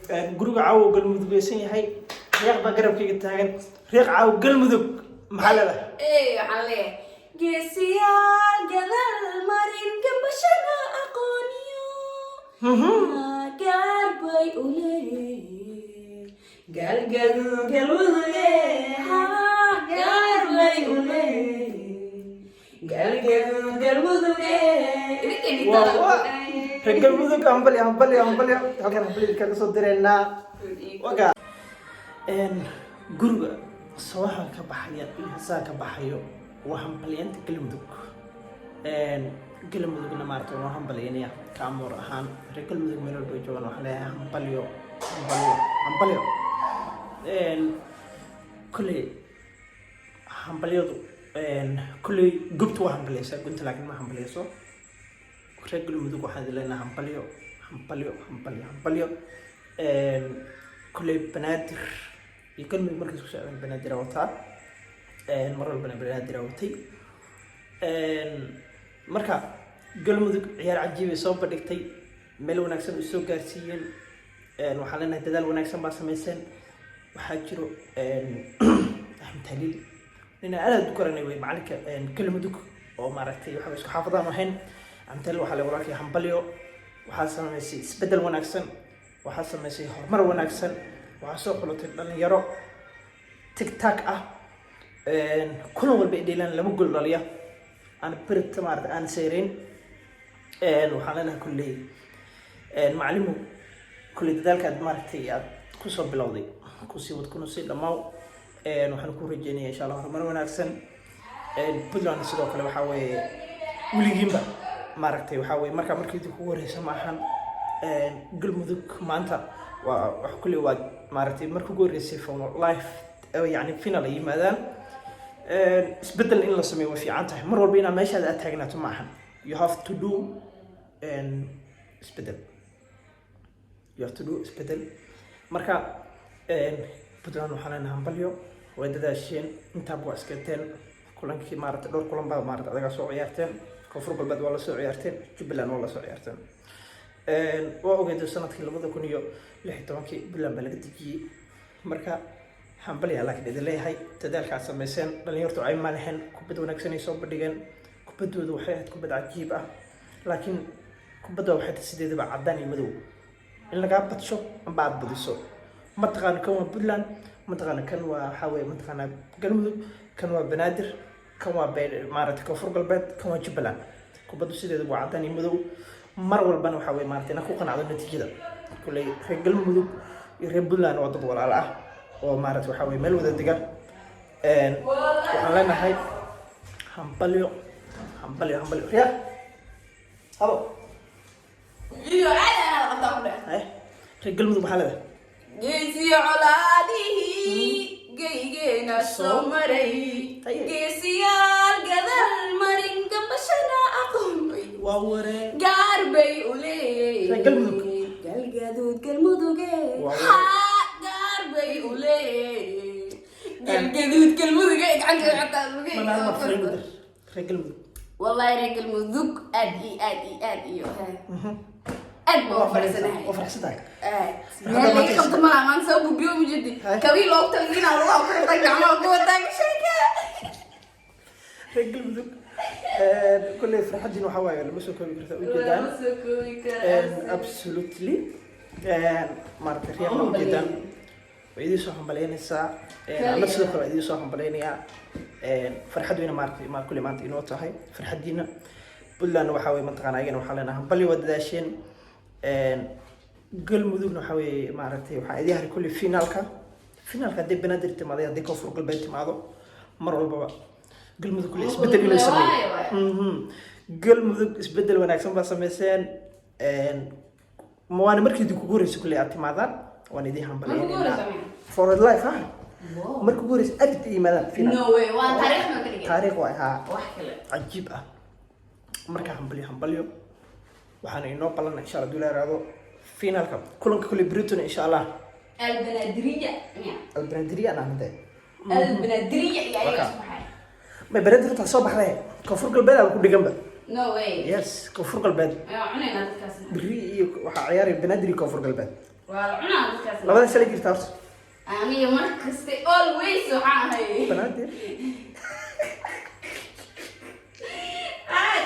guriga caawa galmudug aysan yahay riiq baa garabkayga taagan riiq caawa galmudug maxaa leedahay waxaan leeyahay geesiyaal gadal marin gambashada aqooniyo gaar bay u leeyihiin galgaduud galmuduge gaar bay u leeyihiin galgaduud galmuduge reer galmudug hambali halkan hambali kaga soo direynaa waga guriga sawaxan ka baxaya iyo hasaa ka baxayo waa hambaliyanta galmudug galmudugna maaragtay waa hambaliyaya kaamur ahaan reer galmudug meel walba joogaan waxaa leeyahay hambalyo kulley hambalyadu kulley gubta waa hambaliyaysaa gunta laakiin ma hambaliyayso reer galmudug waxaan leenahay hambalyo kulley banaadir iyo galmudug markay isku socdaan banaadir wataa mar walbana banaadir watay marka galmudug ciyaar cajiib ay soo bandhigtay meel wanaagsan ay soo gaarsiiyeen waxaan leenahay dadaal wanaagsan baa samayseen waxaa jiro axmed haliil nina aad u garanay way macalinka galmudug oo maaragtay waxa isku xaafadaan ahayn axmed haliil waxaa la walaalkay hambalyo waxaa samaysay isbedel wanaagsan waxaa samaysay horumar wanaagsan waxaa soo xulatay dhalinyaro tigtag ah kulan walba dheelaan laba gol dhaliya aan birta maaragtay aan seereyn waxaan leenahay kulley macalimu kulley dadaalkaad maaragtay aad kusoo bilowday kusii wad kuna sii dhammaaw waxaan ku rajeynaya insha allah horumar wanaagsan puntland sidoo kale waxaa weeye weligiinba maaragtay waxaa weeye markii kugu horeysa ma ahan galmudug maanta waa wax kulley waa maaragtay markii ugu horeysay life yani final ay yimaadaan isbedel in la sameeyo way fiican tahay mar walba inaad meeshaada aad taagnaato ma ahan you have to do isbedel marka puntland waxaa leenahay hambalyo way dadaasheen intaaba waa iskeeteen kulankii maaragtay dhowr kulan baa maaragtay adagaa soo ciyaarteen koonfur galbeed waa la soo ciyaarteen jubbaland waa la soo ciyaarteen waa ogeedo sanadkii 2016 puntland baa laga dejiyey marka hambalya laakiin idin leeyahay dadaalkaad samayseen dhalinyartu ay ma lahayn kubad wanaagsan ay soo bandhigeen kubaddoodu waxay ahayd kubad cajiib ah laakiin kubadda waxay tahay sideedaba caddaan iyo madow in lagaa badsho amba aad badiso mataqaana kan waa puntland mataqaana kan waa waxaa weeye mataqaana galmudug kan waa banaadir kan waa maaragtay koonfur galbeed kan waa jubbaland kubaddu sideedaba waa caddaan iyo madow mar walbana waxaa weeye maaragtay inaan ku qanacdo natiijada kulley reer galmudug iyo reer puntland waa dad walaalo ah oo maaragtay waxaa weeye meel wada degan waxaan leenahay hambalyo riyaa habo reer galmudug maxaa leedahay geesiyo colaadihii geygeena soo maray geesiyaal gadal marin gambashada aqoon waa waree gaar bay u leeyihiin reer galmudug galgaduud galmuduge gaar bay u leeyihiin galgaduud galmuduge gacanta reer galmudug wallahi reer galmudug aad iyo aad baa farxsanahay meel qabta ma aan soo bubiyo mujidi kabi loo talina loo qortay gacmo ku wadaa sheeka reer galmudug kulley farxadin waxa waaye lama soo koobi kartaa ujeedaan absolutely maaragtay riyaha ujeedaan way idin soo hambalyeynaysaa ana sidoo kale idin soo hambalyeynayaa farxad weyna maaragtay kulley maanta inoo tahay farxadiina puntland waxaa weeye mataqaana ayagana waxaa leenahay hambalyo waa dadaasheen galmudugna waxaa weeye maaragtay waxaa idin haray kulley finaalka hadday banaadir timaaday hadday koonfur galbeed timaado mar walbaba galmudug kulley isbedel inuu sameeyo galmudug isbedel wanaagsan baa sameyseen waana markii kugu horeysa kulley aad timaadaan waan idin hambalyeynayna for life ha markii ugu horeysa aad yimaadaan no way waa taariikh waay haa cajiib ah marka hambalyo waxaana inoo ballan insha Allah duula raado finaalka kulanka kulley Britain insha Allah البنادرية أنا عندي البنادرية يا ما بنادر تصوب عليه كفر قلبي أو كل جنبه no way yes كفر قلبي عنا نتكلم بري وعياري بنادري كفر قلبي waa cunaa dadkaas labada sala jirta horta aniga markasta always waxaan ahay banaadir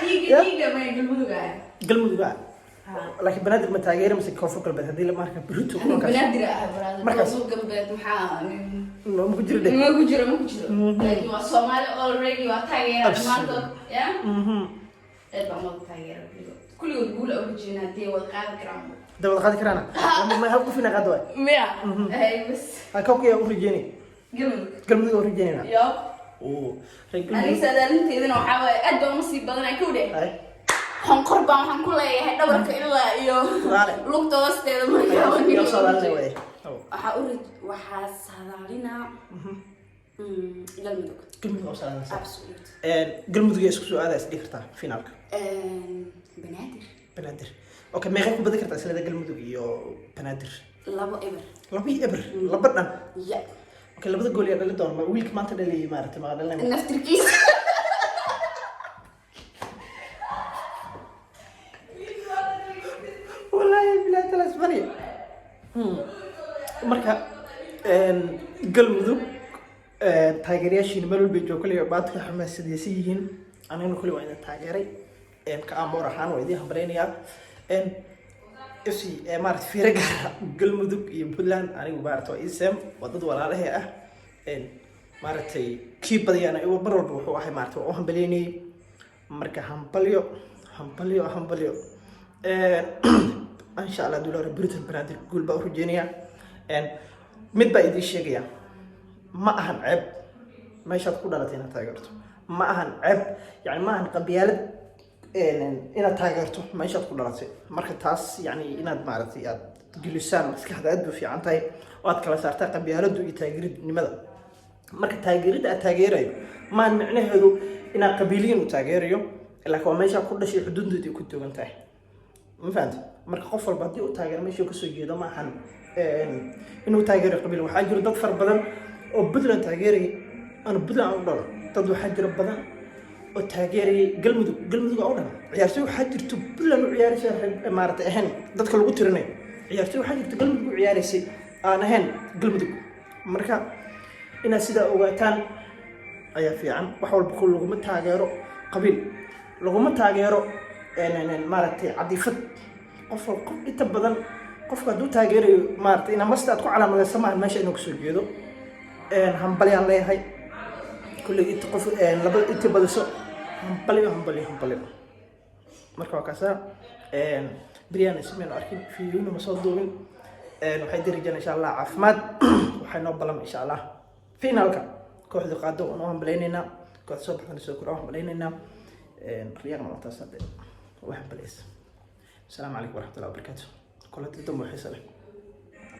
diiga ma galmudug laakiin banaadir ma taageero mise koonfur galbeed haddii la marka bruto banaadir markaas galbeed maxaa ma ku jiro ma ku jiro laakiin waa Soomaali already waa taageero maanta ya baan taageero kulligood guul oo rajayna hadii wada qaadi karaan dawad qaadi karaan ma hab ku fina qaado miya bas kawkiya u rajaynay galmudug u rajaynayna yo ani sadaalinteedina waxaa waaye aad baan usii badanay ku dheh xonqor baan waxaan ku leeyahay dhabarka ilaa iyo lugta hoosteeda waxaa sadaalinaa galmudug isku soo aada isdhigi kartaa finaalka banaadir okay meeqay ku badan kartaa islada galmudug iyo banaadir 2 eber laba dhan okay labada gool yaa dhalin doona wiilka maanta dhaliyay maaragtay ma dhalin naftirkiisa wallahi bilaa talas bani marka galmudug taageerayaashiina meel walba joogo kaliya baadka xamaasadaysan yihiin aniguna kulli waa idin taageeray ka amoor ahaan waa idin hambaleynayaa FC maaragtay fiiro gaara galmudug iyo puntland anigu maaragtay waa isam waa dad walaalahee ah maaragtay kii badiyana mar walba wuxuu ahay maaragtay waa u hambaleynayay marka hambalyo insha allah dulora Britain banaadir guul baa u rajeynayaa mid baa idiin sheegaya ma ahan ceeb meeshaad ku dhalatay inaad taageerto ma ahan ceeb yani ma ahan qabyaalad inaad taageerto meeshaad ku dhalatay marka taas yani inaad maaragtay aad gelisaan maskaxda aad u fiican tahay oo aad kala saartaa qabyaaladu iyo taageeridnimada marka taageerida aad taageerayo maan micnaheedu inaad qabiiliyin u taageerayo laakiin waa meesha ku dhashay xuduudoodii ku toogan tahay ma fahamtay marka qof walba haddii uu taageero meesha ka soo jeedo ma ahan inuu taageero qabiil waxaa jira dad far badan oo Puntland taageeray ana Puntland u dhalo dad waxaa jira badan oo taageeray galmudug oo dhan ciyaartoy waxaa jirto Puntland u ciyaaraysa maaragtay ahaan dadka lagu tirinay ciyaartoy waxaa jirto galmudug u ciyaaraysay aan ahaan galmudug marka inaad sidaa ogaataan ayaa fiican wax walba ku laguma taageero qabiil laguma taageero maaragtay cadiifad qof inta badan qofka hadduu taageerayo maaragtay ina masta aad ku calaamadaysa maahan meesha inuu kasoo jeedo hambalyaan leeyahay kulli inta qof laba inta badiso hambalyo marka waa kaasa بريان اسمين أركين في يوم مصدومين وحيد رجال إن شاء الله عفمات وحنا بلام إن شاء الله فينا لك كوحد قادو ونوهم بليننا كوحد صبح نسوكروهم بليننا رياض ما تصدق واحد بليس السلام عليكم ورحمة الله وبركاته كل تدم وحسلة